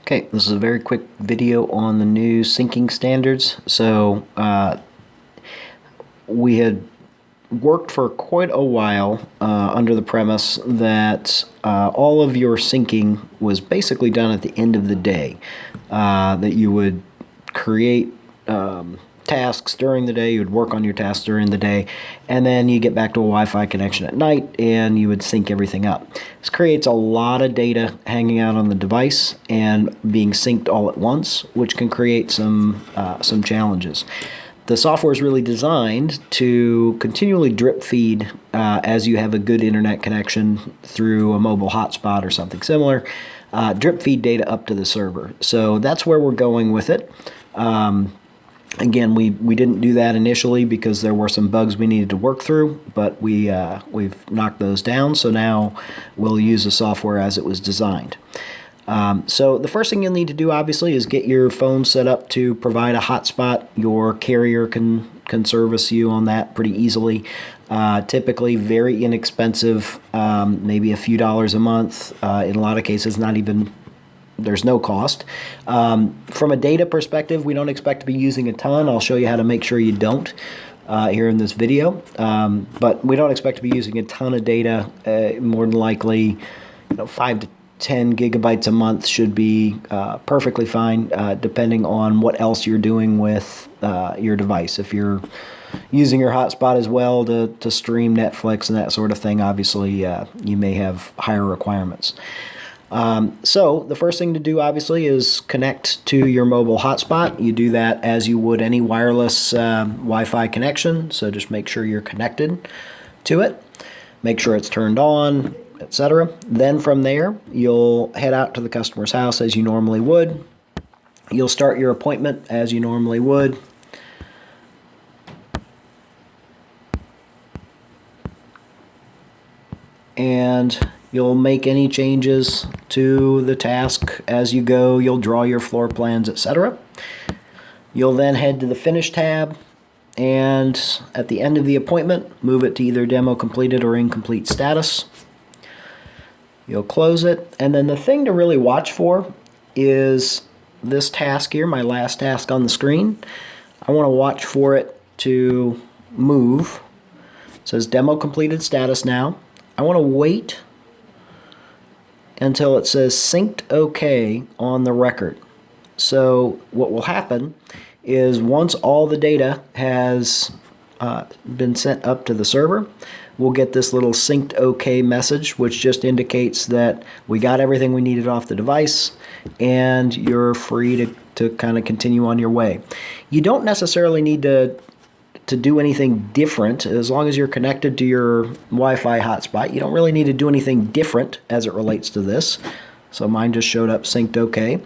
Okay, this is a very quick video on the new syncing standards. So we had worked for quite a while under the premise that all of your syncing was basically done at the end of the day. That you would create tasks during the day, you would work on your tasks during the day, and then you get back to a Wi-Fi connection at night and you would sync everything up. This creates a lot of data hanging out on the device and being synced all at once, which can create some challenges. The software is really designed to continually drip feed as you have a good internet connection through a mobile hotspot or something similar, drip feed data up to the server. So that's where we're going with it. Again, we didn't do that initially because there were some bugs we needed to work through, but we've knocked those down, so now we'll use the software as it was designed. So the first thing you'll need to do, obviously, is get your phone set up to provide a hotspot. Your carrier can service you on that pretty easily. Typically very inexpensive, maybe a few dollars a month. In a lot of cases, not even there's no cost. From a data perspective, we don't expect to be using a ton. I'll show you how to make sure you don't here in this video. But we don't expect to be using a ton of data. More than likely, 5 to 10 gigabytes a month should be perfectly fine, depending on what else you're doing with your device. If you're using your hotspot as well to stream Netflix and that sort of thing, obviously you may have higher requirements. So the first thing to do, obviously, is connect to your mobile hotspot. You do that as you would any wireless Wi-Fi connection, so just make sure you're connected to it. Make sure it's turned on, etc. Then from there, you'll head out to the customer's house as you normally would. You'll start your appointment as you normally would. And you'll make any changes to the task as you go. You'll draw your floor plans, etc. You'll then head to the Finish tab, and at the end of the appointment, move it to either demo completed or incomplete status. You'll close it, and then the thing to really watch for is this task here, my last task on the screen. I want to watch for it to move. It says demo completed status now. I want to wait until it says synced OK on the record. So what will happen is once all the data has been sent up to the server, we'll get this little synced OK message, which just indicates that we got everything we needed off the device and you're free to kind of continue on your way. You don't necessarily need to do anything different. As long as you're connected to your Wi-Fi hotspot, you don't really need to do anything different as it relates to this. So mine just showed up synced OK.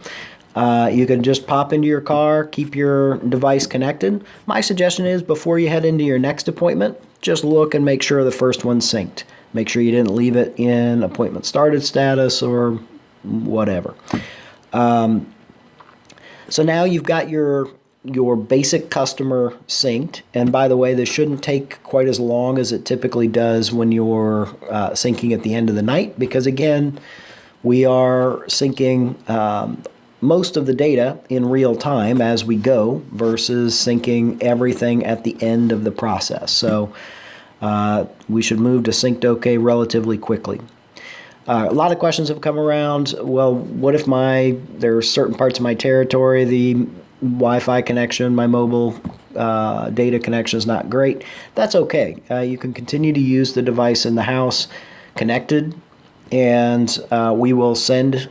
You can just pop into your car, keep your device connected. My suggestion is before you head into your next appointment, just look and make sure the first one's synced. Make sure you didn't leave it in appointment started status or whatever. So now you've got your basic customer synced, and by the way, this shouldn't take quite as long as it typically does when you're syncing at the end of the night, because again, we are syncing most of the data in real time as we go versus syncing everything at the end of the process. So we should move to synced OK relatively quickly. A lot of questions have come around. Well, what if there are certain parts of my territory, the Wi-Fi connection, my mobile data connection is not great? That's okay. You can continue to use the device in the house connected, and we will send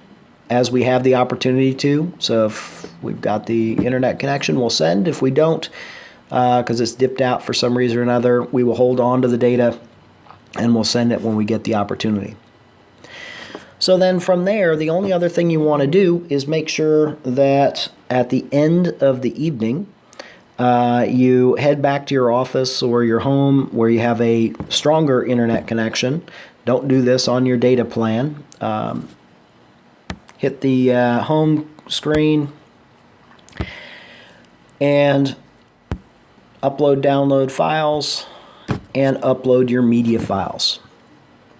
as we have the opportunity to. So if we've got the internet connection, we'll send. If we don't, because it's dipped out for some reason or another, we will hold on to the data and we'll send it when we get the opportunity. So then from there, the only other thing you want to do is make sure that at the end of the evening, you head back to your office or your home where you have a stronger internet connection. Don't do this on your data plan. Hit the home screen and upload, download files, and upload your media files.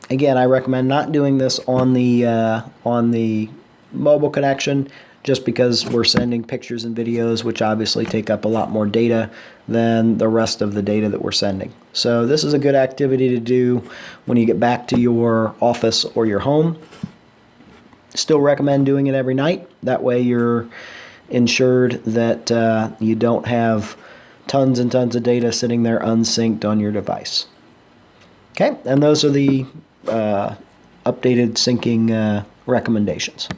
Again, I recommend not doing this on the mobile connection. just because we're sending pictures and videos, which obviously take up a lot more data than the rest of the data that we're sending. So this is a good activity to do when you get back to your office or your home. Still recommend doing it every night. That way you're ensured that you don't have tons and tons of data sitting there unsynced on your device. Okay, and those are the updated syncing recommendations.